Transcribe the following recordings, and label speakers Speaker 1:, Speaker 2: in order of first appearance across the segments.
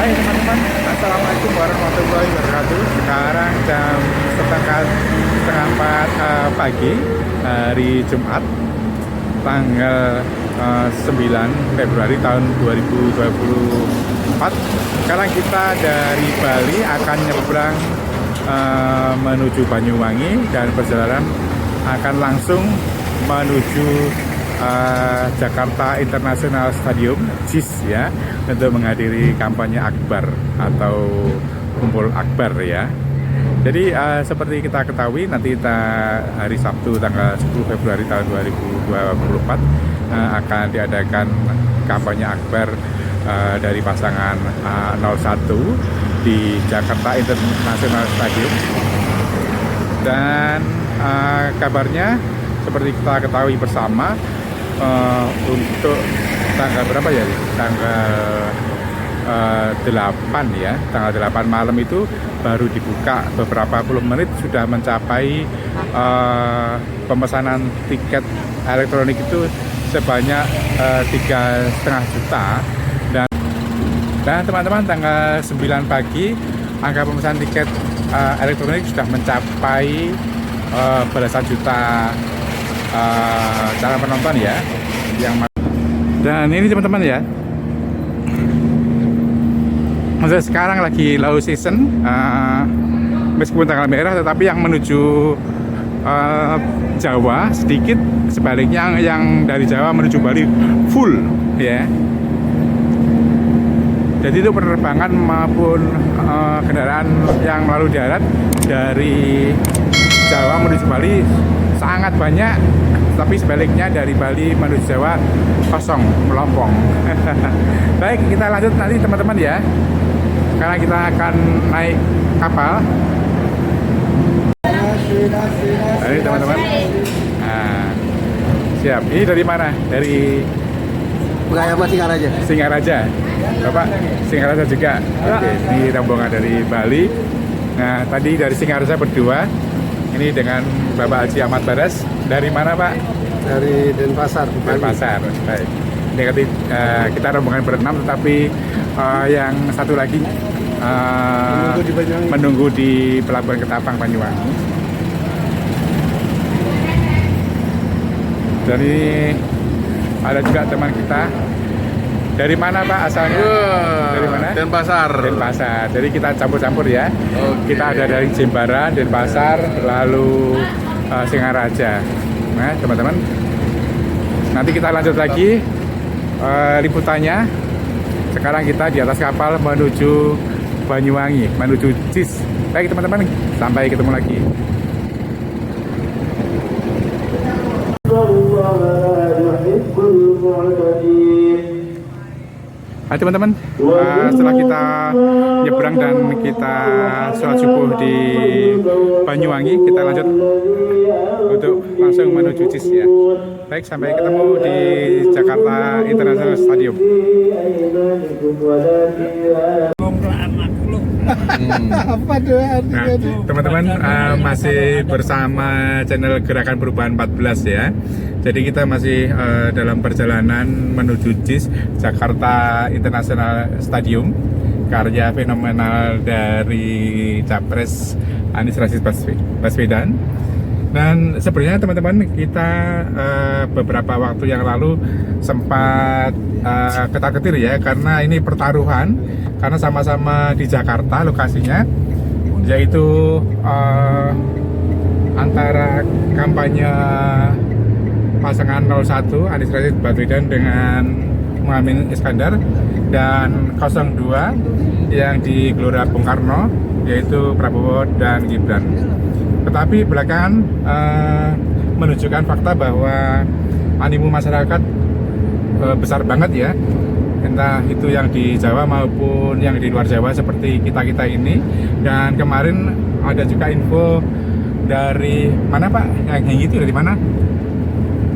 Speaker 1: Hai teman-teman, Assalamualaikum warahmatullahi wabarakatuh. Sekarang jam setengah 4 pagi hari Jumat tanggal 9 Februari tahun 2024. Sekarang kita dari Bali akan nyebrang menuju Banyuwangi dan perjalanan akan langsung menuju Jakarta International Stadium JIS ya, untuk menghadiri kampanye Akbar atau kumpul Akbar ya. Jadi seperti kita ketahui nanti hari Sabtu tanggal 10 Februari tahun 2024 akan diadakan kampanye Akbar dari pasangan 01 di Jakarta International Stadium. Dan kabarnya seperti kita ketahui bersama, untuk tanggal berapa ya? Tanggal 8 ya, tanggal 8 malam itu baru dibuka, beberapa puluh menit sudah mencapai pemesanan tiket elektronik itu sebanyak 3,5 juta. Dan teman-teman, tanggal 9 pagi angka pemesanan tiket elektronik sudah mencapai belasan juta calon penonton ya. Dan ini teman-teman ya, sekarang lagi low season, meskipun tanggal merah tetapi yang menuju Jawa sedikit, sebaliknya yang dari Jawa menuju Bali full ya. Jadi itu penerbangan maupun kendaraan yang melalui darat dari Jawa menuju Bali sangat banyak, tapi sebaliknya dari Bali menuju Jawa kosong, melompong. Baik, kita lanjut nanti teman-teman ya, karena kita akan naik kapal. Ini teman-teman, nah, siap. Ini dari mana? Dari
Speaker 2: Singaraja.
Speaker 1: Singaraja. Bapak Singaraja juga. Oke, ini rombongan dari Bali. Nah, tadi dari Singaraja berdua. Ini dengan Bapak Haji Ahmad Baras. Dari mana Pak?
Speaker 2: Dari Denpasar.
Speaker 1: Denpasar. Baik. Ini kita rombongan berenam, tetapi yang satu lagi menunggu di Pelabuhan Ketapang Banyuwangi. Jadi ada juga teman kita. Dari mana Pak asalnya? Dari mana?
Speaker 2: Denpasar.
Speaker 1: Denpasar. Jadi kita campur-campur ya.
Speaker 2: Oke.
Speaker 1: Kita ada dari Jimbaran, Denpasar, lalu Singaraja. Nah teman-teman, nanti kita lanjut lagi liputannya. Sekarang kita di atas kapal menuju Banyuwangi, menuju JIS. Baik teman-teman, sampai ketemu lagi. Hai teman-teman, setelah kita nyebrang dan kita sholat subuh di Banyuwangi, kita lanjut untuk langsung menuju JIS ya. Baik, sampai ketemu di Jakarta International Stadium. Nah, teman-teman, masih bersama channel Gerakan Perubahan 14 ya. Jadi kita masih dalam perjalanan menuju JIS Jakarta International Stadium, karya fenomenal dari Capres Anies Rashid Baswedan. Dan sebenarnya teman-teman, kita beberapa waktu yang lalu sempat ketar-ketir ya, karena ini pertaruhan, karena sama-sama di Jakarta lokasinya, yaitu antara kampanye pasangan 01 Anies Rashid Baswedan dengan Muhaimin Iskandar, dan 02 yang di Gelora Bung Karno, yaitu Prabowo dan Gibran. Tetapi belakangan menunjukkan fakta bahwa animo masyarakat besar banget ya, entah itu yang di Jawa maupun yang di luar Jawa seperti kita-kita ini. Dan kemarin ada juga info dari mana Pak? Yang itu dari mana?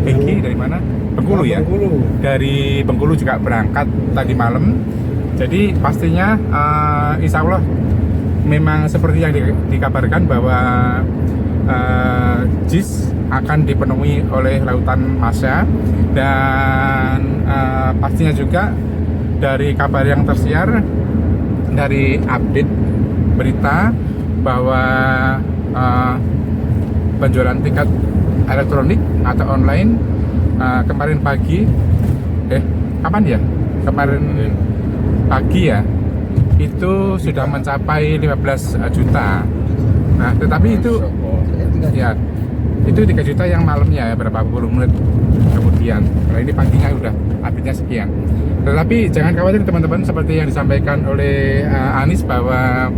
Speaker 1: Hengki dari mana? Bengkulu ya?
Speaker 2: Bengkulu.
Speaker 1: Dari Bengkulu juga berangkat tadi malam. Jadi pastinya insya Allah memang seperti yang dikabarkan bahwa JIS akan dipenuhi oleh lautan massa. Dan pastinya juga dari kabar yang tersiar dari update berita bahwa penjualan tiket elektronik atau online kemarin pagi, kapan ya? Kemarin pagi ya, itu sudah mencapai 15 juta. Nah, tetapi itu ya, itu 3 juta yang malamnya ya, berapa puluh menit kemudian. Kalau ini paginya udah update-nya sekian. Tetapi jangan khawatir teman-teman, seperti yang disampaikan oleh Anies bahwa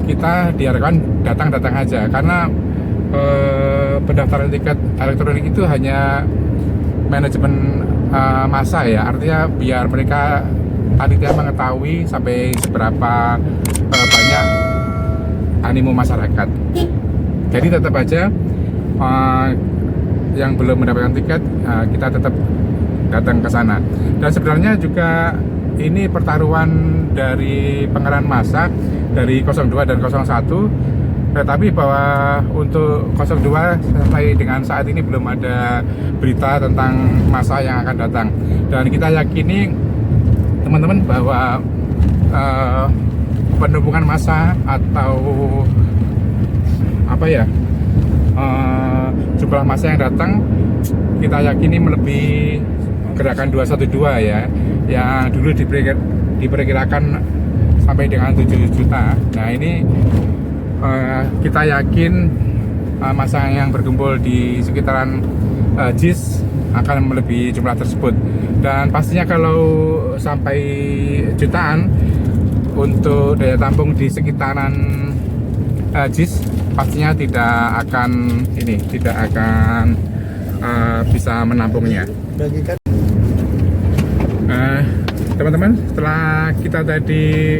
Speaker 1: kita diharapkan datang-datang aja, karena pendaftaran tiket elektronik itu hanya manajemen masa ya, artinya biar mereka panitia mengetahui sampai seberapa banyak animo masyarakat. Jadi tetap aja yang belum mendapatkan tiket, kita tetap datang ke sana. Dan sebenarnya juga ini pertaruhan dari pengerahan massa dari 02 dan 01, tetapi bahwa untuk 02 sampai dengan saat ini belum ada berita tentang massa yang akan datang. Dan kita yakini teman-teman bahwa penumpukan massa atau apa ya, jumlah massa yang datang kita yakini melebihi gerakan 212 ya, yang dulu diperkirakan sampai dengan 7 juta. Nah ini kita yakin massa yang berkumpul di sekitaran JIS akan melebihi jumlah tersebut. Dan pastinya kalau sampai jutaan untuk daya tampung di sekitaran JIS, pastinya tidak akan bisa menampungnya. Teman-teman, setelah kita tadi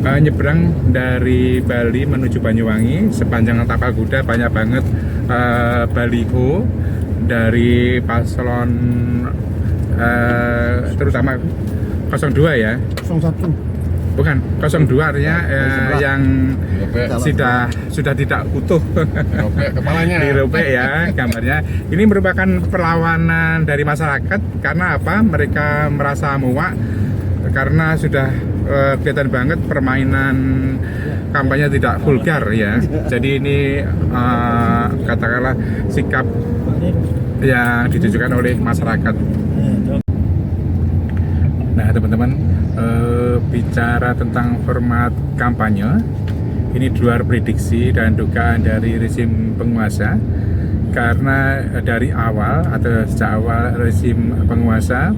Speaker 1: nyebrang dari Bali menuju Banyuwangi, sepanjang tapal kuda banyak banget baliho dari paslon terutama 02 ya.
Speaker 2: 01.
Speaker 1: Bukan, 02 artinya yang sudah tidak utuh
Speaker 3: kepalanya
Speaker 1: dirobek ya gambarnya. Ini merupakan perlawanan dari masyarakat. Karena apa? Mereka merasa muak karena sudah kelihatan banget permainan kampanye tidak vulgar ya. Jadi ini katakanlah sikap yang ditujukan oleh masyarakat. Nah teman-teman, bicara tentang format kampanye, ini di luar prediksi dan dugaan dari rezim penguasa. Karena dari awal atau sejak awal rezim penguasa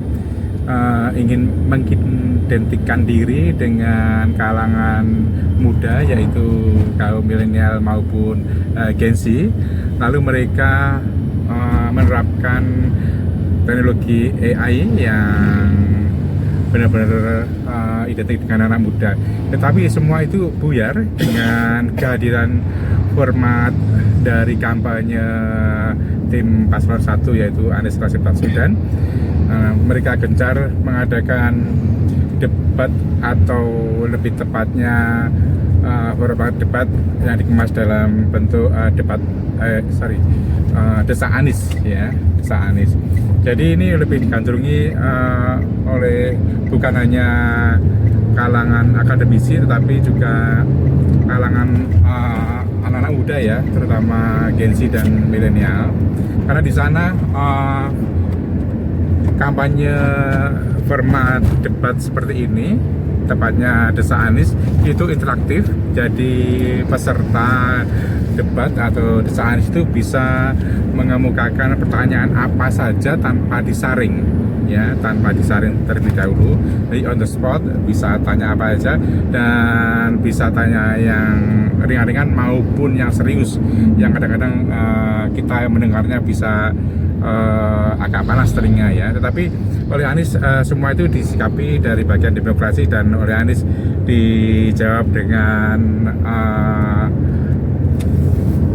Speaker 1: ingin mengidentikan diri dengan kalangan muda, yaitu kaum milenial maupun Gen Z. Lalu mereka menerapkan teknologi AI yang benar-benar identik dengan anak muda. Tetapi semua itu buyar dengan kehadiran format dari kampanye tim paslon 1, yaitu Anies Rashid Baswedan. Mereka gencar mengadakan debat, atau lebih tepatnya format debat yang dikemas dalam bentuk desak Anies ya, desak Anies. Jadi ini lebih digandrungi oleh bukan hanya kalangan akademisi, tetapi juga kalangan anak-anak muda ya, terutama Gen Z dan milenial. Karena di sana kampanye format debat seperti ini, tepatnya desak Anies, itu interaktif. Jadi peserta debat atau desak Anies itu bisa mengemukakan pertanyaan apa saja tanpa disaring ya, tanpa disaring terlebih dahulu. Jadi on the spot bisa tanya apa aja, dan bisa tanya yang ringan-ringan maupun yang serius, yang kadang-kadang kita mendengarnya bisa agak panas telinga ya. Tetapi oleh Anies semua itu disikapi dari bagian demokrasi, dan oleh Anies dijawab dengan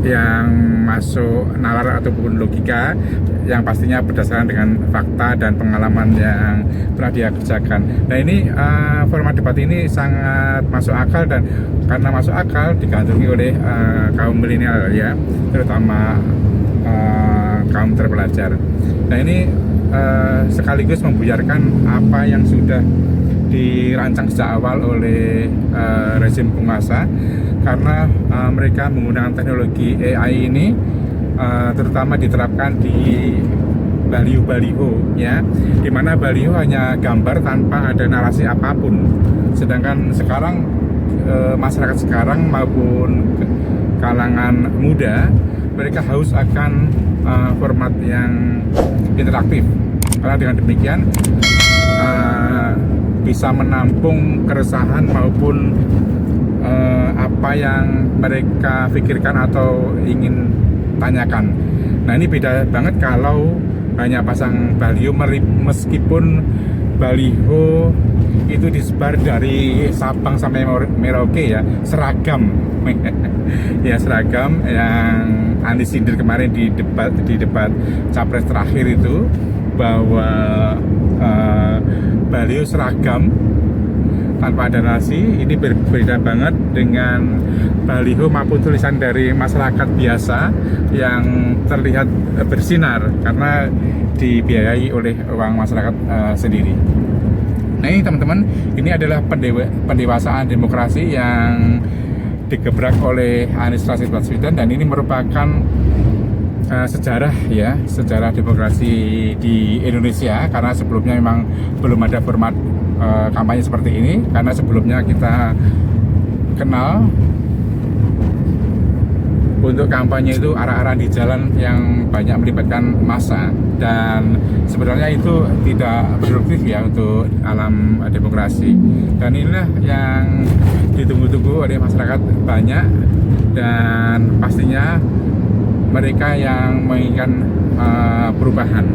Speaker 1: yang masuk nalar ataupun logika, yang pastinya berdasarkan dengan fakta dan pengalaman yang pernah dia kerjakan. Nah ini format debat ini sangat masuk akal, dan karena masuk akal digandrungi oleh kaum milenial ya, terutama kaum terpelajar. Nah ini sekaligus membuyarkan apa yang sudah dirancang sejak awal oleh rezim penguasa, karena mereka menggunakan teknologi AI ini terutama diterapkan di baliho-baliho, ya, dimana baliho hanya gambar tanpa ada narasi apapun. Sedangkan sekarang masyarakat sekarang maupun kalangan muda, mereka haus akan format yang interaktif, karena dengan demikian bisa menampung keresahan maupun apa yang mereka pikirkan atau ingin tanyakan. Nah, ini beda banget kalau hanya pasang baliho, meskipun baliho itu disebar dari Sabang sampai Merauke, ya, seragam. Ya, seragam yang Anies sindir kemarin di debat capres terakhir itu, bahwa baliho seragam tanpa ada narasi. Ini berbeda banget dengan baliho maupun tulisan dari masyarakat biasa yang terlihat bersinar karena dibiayai oleh uang masyarakat sendiri. Nah, ini teman-teman, ini adalah pendewasaan demokrasi yang digebrak oleh Anies Rashid Baswedan, dan ini merupakan sejarah, ya, sejarah demokrasi di Indonesia, karena sebelumnya memang belum ada format kampanye seperti ini, karena sebelumnya kita kenal untuk kampanye itu arah-arah di jalan yang banyak melibatkan massa, dan sebenarnya itu tidak produktif, ya, untuk alam demokrasi. Dan inilah yang ditunggu-tunggu oleh masyarakat banyak, dan pastinya mereka yang menginginkan perubahan.